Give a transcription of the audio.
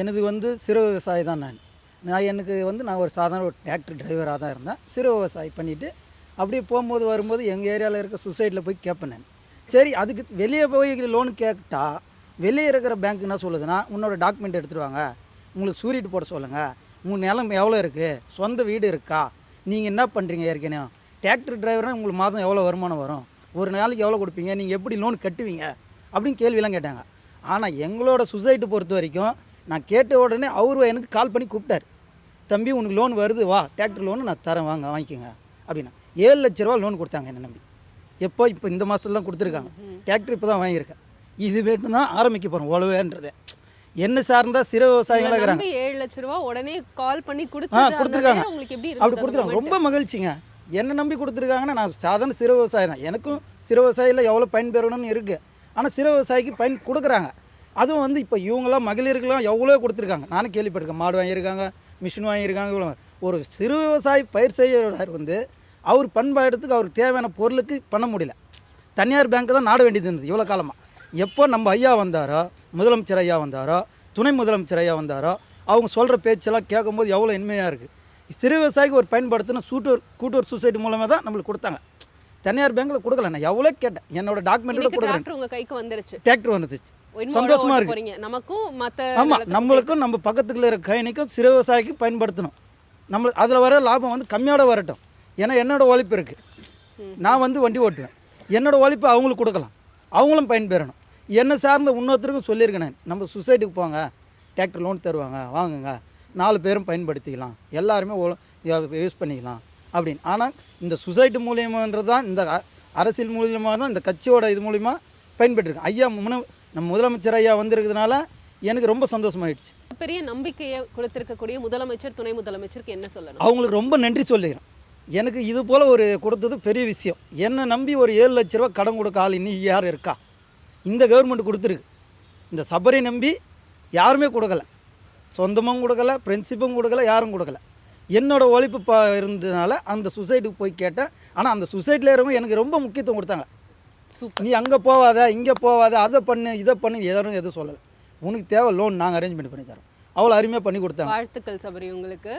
எனது வந்து சிறு விவசாயி தான் எனக்கு வந்து நான் ஒரு சாதாரண ஒரு டிராக்டர் டிரைவராக தான் இருந்தேன். சிறு விவசாயி பண்ணிவிட்டு அப்படியே போகும்போது வரும்போது எங்கள் ஏரியாவில் இருக்க சொசைட்டியில் போய் கேட்பேன் நான். சரி அதுக்கு வெளியே போய் லோன் கேட்டா வெளியே இருக்கிற பேங்க் என்ன சொல்லுதுன்னா, உன்னோட டாக்குமெண்ட் எடுத்துகிட்டு வாங்க, உங்களுக்கு சூரிட்டு போட சொல்லுங்கள், உங்கள் நிலம் எவ்வளோ இருக்குது, சொந்த வீடு இருக்கா, நீங்கள் என்ன பண்ணுறீங்க, ஏற்கனவே டிராக்டர் டிரைவர்னால் உங்களுக்கு மாதம் எவ்வளோ வருமானம் வரும், ஒரு நாளைக்கு எவ்வளோ கொடுப்பீங்க, நீங்கள் எப்படி லோன் கட்டுவீங்க அப்படின்னு கேள்வியெல்லாம் கேட்டாங்க. ஆனால் எங்களோட சொசைட்டி பொறுத்த வரைக்கும் நான் கேட்ட உடனே அவர் எனக்கு கால் பண்ணி கூப்பிட்டார். தம்பி உனக்கு லோன் வருது, வா டிராக்டர் லோனு நான் தரேன், வாங்க வாங்கிக்கோங்க அப்படின்னா. 7 லட்ச ரூபா லோன் கொடுத்தாங்க என்னை நம்பி. இப்போ இந்த மாதத்துல தான் கொடுத்துருக்காங்க. டிராக்டர் இப்போ தான் வாங்கியிருக்கேன். இது வேணும் தான் ஆரம்பிக்க போகிறோம் உழவேன்றதை. என்ன சார்ந்தா சிறு விவசாயிகளாக இருக்கிறாங்க. 7 லட்ச ரூபா உடனே கால் பண்ணி கொடுத்துருக்காங்க. உங்களுக்கு எப்படி அப்படி கொடுத்துருக்காங்க. ரொம்ப மகிழ்ச்சிங்க. என்னை நம்பி கொடுத்துருக்காங்கன்னா நான் சாதாரண சிறு விவசாயி தான். எனக்கும் சிறு விவசாயியில் எவ்வளோ பயன் பெறணும்னு இருக்குது. ஆனால் சிறு விவசாயிக்கு பயன் கொடுக்குறாங்க. அதுவும் வந்து இப்போ இவங்களாம் மகளிருக்கெல்லாம் எவ்வளோ கொடுத்துருக்காங்க. நானும் கேள்விப்பட்டிருக்கேன். மாடு வாங்கியிருக்காங்க, மிஷின் வாங்கியிருக்காங்க. இவ்வளோ ஒரு சிறு விவசாயி பயிர் செய்கிறார் வந்து அவர் பண்பாடுறதுக்கு அவருக்கு தேவையான பொருளுக்கு பண்ண முடியல. தனியார் பேங்க்கு தான் நாட வேண்டியது இருந்தது இவ்வளோ காலமாக. எப்போ நம்ம ஐயா வந்தாரோ, முதலமைச்சர் ஐயா வந்தாரோ, துணை முதலமைச்சர் ஐயா வந்தாரோ, அவங்க சொல்கிற பேச்செல்லாம் கேட்கும்போது எவ்வளோ இனிமையாக இருக்குது. சிறு விவசாயிக்கு ஒரு பயன்படுத்தின கூட்டுறவு சொசைட்டி மூலமாக தான் நம்மளுக்கு கொடுத்தாங்க. தனியார் பேங்க்கில் கொடுக்கல. நான் எவ்வளோ கேட்டேன். என்னோட டாக்குமெண்ட்டோட கொடுக்குறேன். உங்கள் கைக்கு வந்துருச்சு, டிராக்டர் வந்துச்சு, சந்தோஷமாக இருக்குது. நமக்கும் ஆமாம், நம்மளுக்கும் நம்ம பக்கத்துக்குள்ள இருக்க கைனிக்கும் சிறு விவசாயிக்கு பயன்படுத்தணும். நம்ம அதில் வர லாபம் வந்து கம்மியோட வரட்டும். ஏன்னா என்னோடய உழைப்பு இருக்குது. நான் வந்து வண்டி ஓட்டுவேன். என்னோடய உழைப்பு அவங்களுக்கு கொடுக்கலாம், அவங்களும் பயன்பெறணும். என்னை சார்ந்த இன்னொருத்தருக்கும் சொல்லியிருக்கேன் நான், நம்ம சொசைட்டிக்கு போங்க, டிராக்டர் லோன் தருவாங்க, வாங்குங்க, 4 பேரும் பயன்படுத்திக்கலாம், எல்லாருமே யூஸ் பண்ணிக்கலாம் அப்படின்னு. ஆனால் இந்த சொசைட்டி மூலியமான்றது தான், இந்த அரசியல் மூலியமாக தான், இந்த கட்சியோட இது மூலிமா பயன்பெற்றிருக்கேன். ஐயா நம்ம முதலமைச்சர் ஐயா வந்திருக்கிறதுனால எனக்கு ரொம்ப சந்தோஷமாயிடுச்சு. பெரிய நம்பிக்கையை கொடுத்திருக்கக்கூடிய முதலமைச்சர், துணை முதலமைச்சருக்கு என்ன சொல்லணும்? அவங்களுக்கு ரொம்ப நன்றி சொல்லிக்கிறேன். எனக்கு இது போல் ஒரு கொடுத்தது பெரிய விஷயம். என்னை நம்பி ஒரு 7 லட்ச ரூபா கடன் கொடுக்க ஆள் இன்னும் யார் இருக்கா? இந்த கவர்மெண்ட் கொடுத்துருக்கு. இந்த சபரை நம்பி யாருமே கொடுக்கல, சொந்தமும் கொடுக்கல, ஃப்ரெண்ட்ஷிப்பும் கொடுக்கல, யாரும் கொடுக்கல. என்னோடய உழைப்பு இருந்ததுனால அந்த சொசைட்டிக்கு போய் கேட்டேன். ஆனால் அந்த சொசைட்டியில் இருக்கவங்க எனக்கு ரொம்ப முக்கியத்துவம் கொடுத்தாங்க. நீ அங்கே போவாத, இங்கே போவாத, அதை பண்ணு, இதை பண்ணு, எதுவும் சொல்லலை. உனக்கு தேவை லோன் நாங்கள் அரேஞ்ச்மெண்ட் பண்ணி தரோம். அவ்வளோ அருமையாக பண்ணி கொடுத்தாங்க. வாழ்த்துக்கள் சபரி உங்களுக்கு.